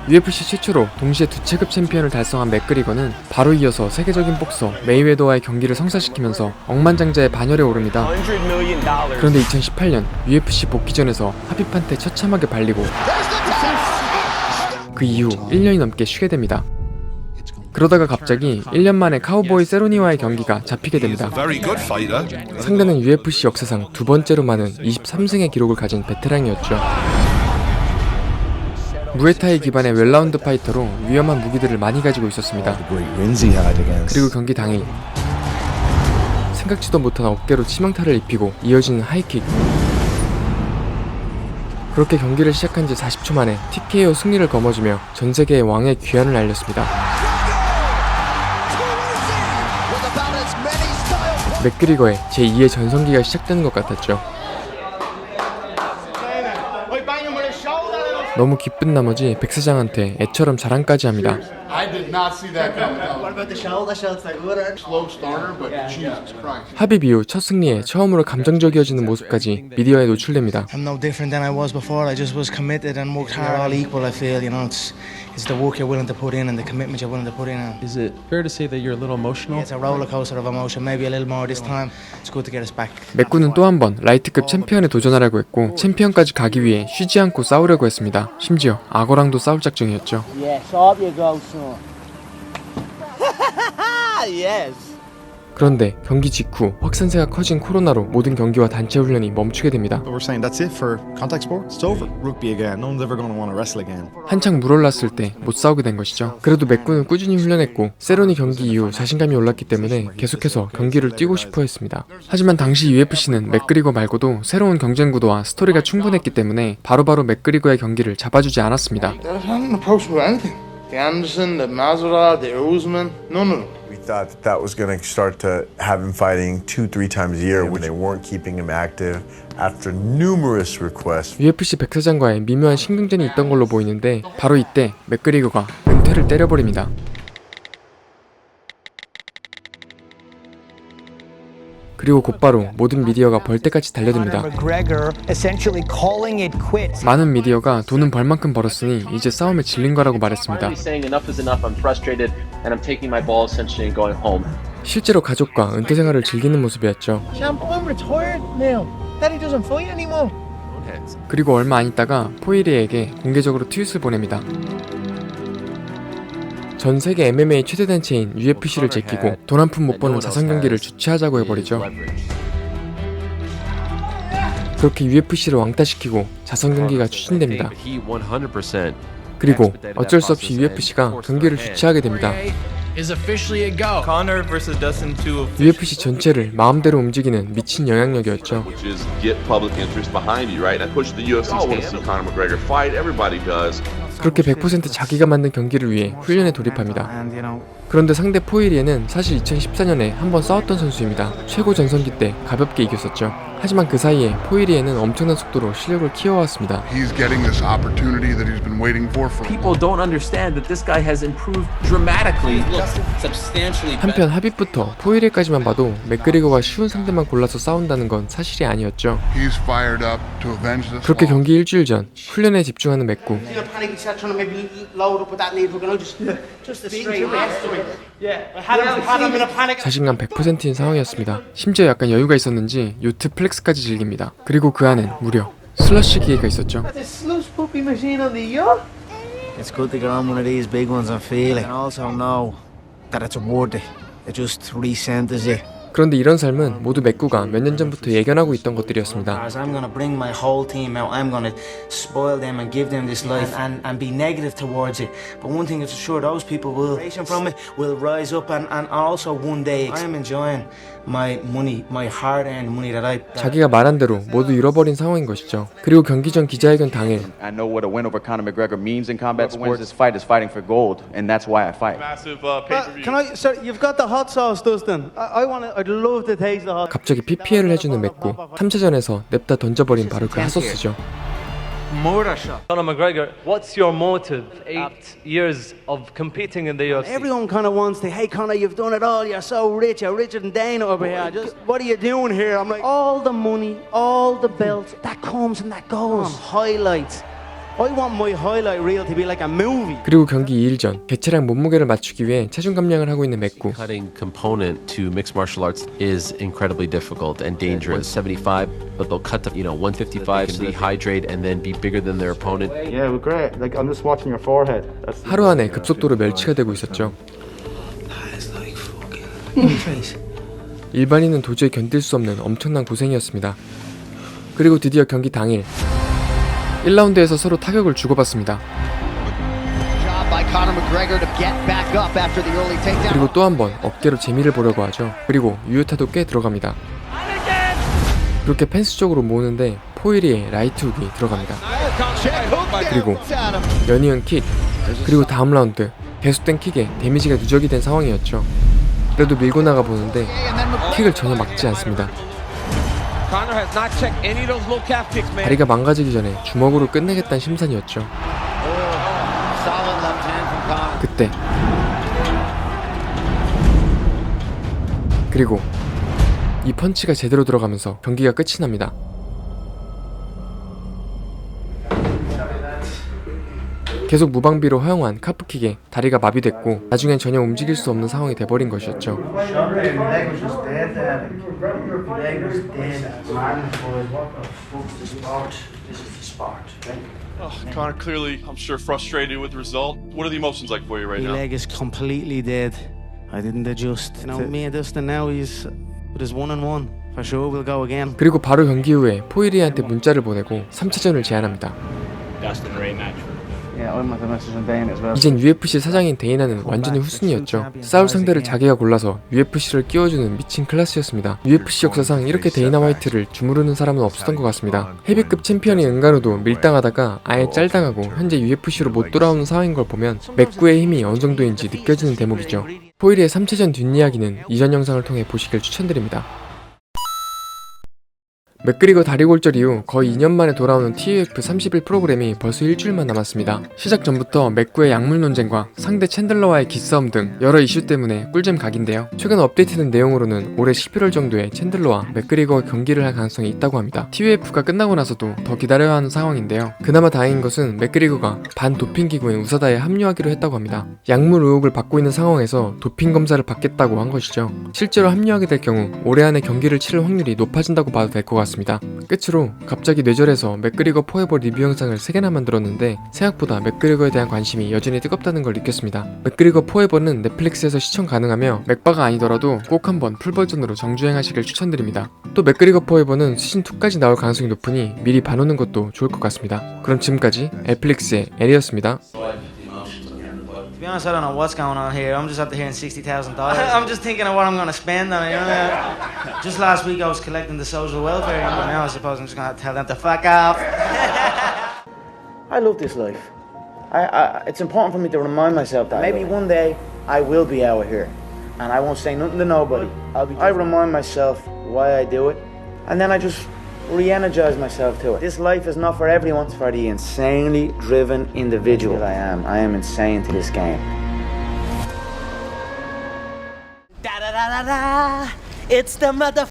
UFC 최초로 동시에 두 체급 챔피언을 달성한 맥그리거는 바로 이어서 세계적인 복서 메이웨더와의 경기를 성사시키면서 억만장자의 반열에 오릅니다. 그런데 2018년 UFC 복귀전에서 합의판때 처참하게 발리고 그 이후 1년이 넘게 쉬게 됩니다. 그러다가 갑자기 1년 만에 카우보이 세로니와의 경기가 잡히게 됩니다. 상대는 UFC 역사상 두 번째로 많은 23승의 기록을 가진 베테랑이었죠. 무에타이 기반의 웰라운드 파이터로 위험한 무기들을 많이 가지고 있었습니다. 그리고 경기 당일 생각지도 못한 어깨로 치명타를 입히고 이어지는 하이킥. 그렇게 경기를 시작한 지 40초 만에 TKO 승리를 거머쥐며 전세계의 왕의 귀환을 알렸습니다. 맥그리거의 제2의 전성기가 시작되는 것 같았죠. 너무 기쁜 나머지 백 사장한테 애처럼 자랑까지 합니다. 합의 이후 첫 승리에 처음으로 감정적이어지는 모습까지 미디어에 노출됩니다. It's the work you're willing to put in and the commitment you're willing to put in. Is it fair to say that you're a little emotional? It's a roller coaster of emotion. Maybe a little more this time. It's good to get us back. 맥구는 또 한 번 라이트급 챔피언에 도전하려고 했고 챔피언까지 가기 위해 쉬지 않고 싸우려고 했습니다. 심지어 악어랑도 싸울 작정이었죠. Yes, up you go, son. Yes. 그런데 경기 직후 확산세가 커진 코로나로 모든 경기와 단체 훈련이 멈추게 됩니다. We're saying that's it for contact sport. It's over. Rugby again. No one's ever going to want to wrestle again. 한창 물 올랐을 때 못 싸우게 된 것이죠. 그래도 맥구는 꾸준히 훈련했고 세로니 경기 이후 자신감이 올랐기 때문에 계속해서 경기를 뛰고 싶어 했습니다. 하지만 당시 UFC는 맥그리거 말고도 새로운 경쟁 구도와 스토리가 충분했기 때문에 바로바로 맥그리거의 경기를 잡아주지 않았습니다. They haven't approached me with anything. The Anderson, the Masvidal, the Usman, none of them. We thought that was going to start to have him fighting 2-3 times a year when they weren't keeping him active after numerous requests. UFC 백사장과의 미묘한 신경전이 있던 걸로 보이는데 바로 이때 맥그리거가 은퇴를 때려버립니다. 그리고 곧바로 모든 미디어가 벌떼같이 달려듭니다. 많은 미디어가 돈은 벌 만큼 벌었으니 이제 싸움에 질린 거라고 말했습니다. 실제로 가족과 은퇴 생활을 즐기는 모습이었죠. 그리고 얼마 안 있다가 포이리에게 공개적으로 트윗을 보냅니다. 전 세계 MMA 최대 단체인 UFC를 제끼고 돈 한 푼 못 버는 자선 경기를 주최하자고 해버리죠. 그렇게 UFC를 왕따시키고 자선 경기가 추진됩니다. 그리고 어쩔 수 없이 UFC가 경기를 주최하게 됩니다. UFC 전체를 마음대로 움직이는 미친 영향력이었죠. 그렇게 100% 자기가 만든 경기를 위해 훈련에 돌입합니다. 그런데 상대 포이리에는 사실 2014년에 한번 싸웠던 선수입니다. 최고 전성기 때 가볍게 이겼었죠. 하지만 그 사이에 포이리에는 엄청난 속도로 실력을 키워왔습니다. He's getting this opportunity that he's been waiting for. People don't understand that this guy has improved dramatically. 한편 합의부터 포이리에까지만 봐도 맥그리거가 쉬운 상대만 골라서 싸운다는 건 사실이 아니었죠. He's fired up to avenge this. 그렇게 경기 일주일 전 훈련에 집중하는 맥구. 자신감 100%인 상황이었습니다. 심지어 약간 여유가 있었는지 요트 플렉스까지 즐깁니다. 그리고 그 안엔 무려 슬러시 기계가 있었죠. It's good to get on one of these big ones and feel it. And also know that it's worth it. It just recenters you. 그런데 이런 삶은 모두 맥구가 몇 년 전부터 예견하고 있던 것들이었습니다. I'm going to bring my whole team out. I'm going to spoil them and give them this life and be negative towards it. But one thing is for sure, those people will from it will rise up and also one day I am enjoying my money, my hard-earned money that I. 자기가 말한 대로 모두 잃어버린 상황인 것이죠. 그리고 경기 전 기자회견 당일 I know what a win over Conor McGregor means in combat sports. This fight is fighting for gold, and that's why I fight. Massive pay-per-view. Can I, sir, you've got the hot sauce, Dustin. I'd love to taste the hot. 갑자기 PPL을 해주는 맥구. 3차전에서 냅다 던져버린 바로 그 핫소스죠. Conor McGregor, what's your motive? 8 years of competing in the UFC. Everyone kind of wants to, hey Conor, you've done it all. You're so rich. You're richer than Dana over here. Just what are you doing here? I'm like, all the money, all the belts, that comes and that goes. Highlights. I want my highlight reel to be like a movie. 그리고 경기 2일 전 개체량 몸무게를 맞추기 위해 체중 감량을 하고 있는 맥구. Cutting component to mixed martial arts is incredibly difficult and dangerous. 175, but they'll cut to 155 to rehydrate and then be bigger than their opponent. Yeah, well, great. Like, I'm just watching your forehead. 하루 안에 급속도로 멸치가 되고 있었죠. 일반인은 도저히 견딜 수 없는 엄청난 고생이었습니다. 그리고 드디어 경기 당일 1라운드에서 서로 타격을 주고받습니다. 그리고 또 한 번 어깨로 재미를 보려고 하죠. 그리고 유효타도 꽤 들어갑니다. 그렇게 펜스 쪽으로 모으는데 포일이의 라이트 훅이 들어갑니다. 그리고 연이은 킥, 그리고 다음 라운드 계속된 킥에 데미지가 누적이 된 상황이었죠. 그래도 밀고 나가 보는데 킥을 전혀 막지 않습니다. 다리가 망가지기 전에 주먹으로 끝내겠다는 심산이었죠. 그때 그리고 이 펀치가 제대로 들어가면서 경기가 끝이 납니다. 계속 무방비로 허용한 카프킥에 다리가 마비됐고 나중엔 전혀 움직일 수 없는 상황이 돼버린 것이었죠. Connor, clearly, I'm sure frustrated with the result. What are the emotions like for you right My now? leg is completely dead. I didn't adjust. You know, me and Dustin now, he's with his 1-1. For sure, we'll go again. 그리고 바로 경기 후에 포이리한테 문자를 보내고 3차전을 제안합니다. Yeah, I might have messaged him Dane as well. 이젠 UFC 사장인 데이나는 완전히 후순이었죠. 싸울 상대를 자기가 골라서 UFC를 끼워주는 미친 클래스였습니다. UFC 역사상 이렇게 데이나 화이트를 주무르는 사람은 없었던 것 같습니다. 헤비급 챔피언인 은가누도 밀당하다가 아예 짤당하고 현재 UFC로 못 돌아오는 상황인 걸 보면 맥구의 힘이 어느 정도인지 느껴지는 대목이죠. 포일의 3차전 뒷이야기는 이전 영상을 통해 보시길 추천드립니다. 맥그리거 다리 골절 이후 거의 2년 만에 돌아오는 TUF 31 프로그램이 벌써 일주일만 남았습니다. 시작 전부터 맥구의 약물 논쟁과 상대 챈들러와의 기싸움 등 여러 이슈 때문에 꿀잼 각인데요. 최근 업데이트된 내용으로는 올해 11월 정도에 챈들러와 맥그리거가 경기를 할 가능성이 있다고 합니다. TUF가 끝나고 나서도 더 기다려야 하는 상황인데요. 그나마 다행인 것은 맥그리거가 반도핑 기구인 우사다에 합류하기로 했다고 합니다. 약물 의혹을 받고 있는 상황에서 도핑 검사를 받겠다고 한 것이죠. 실제로 합류하게 될 경우 올해 안에 경기를 치를 확률이 높아진다고 봐도 될 것 같습니다. 끝으로 갑자기 뇌절해서 맥그리거 포에버 리뷰 영상을 3개나 만들었는데 생각보다 맥그리거에 대한 관심이 여전히 뜨겁다는 걸 느꼈습니다. 맥그리거 포에버는 넷플릭스에서 시청 가능하며 맥바가 아니더라도 꼭 한번 풀버전으로 정주행하시길 추천드립니다. 또 맥그리거 포에버는 시즌2까지 나올 가능성이 높으니 미리 봐놓는 것도 좋을 것 같습니다. 그럼 지금까지 에플릭스의 에리였습니다. To be honest, I don't know what's going on here. I'm just after hearing $60,000. I'm just thinking of what I'm going to spend on it. You know? Just last week I was collecting the social welfare. You know? Now I suppose I'm just going to tell them to fuck off. I love this life. It's important for me to remind myself that maybe one day I will be out here, and I won't say nothing to nobody. I remind myself why I do it, and then I just re-energize myself to it. This life is not for everyone. It's for the insanely driven individual I am. I am insane to this game. Da da da da da. It's the mother.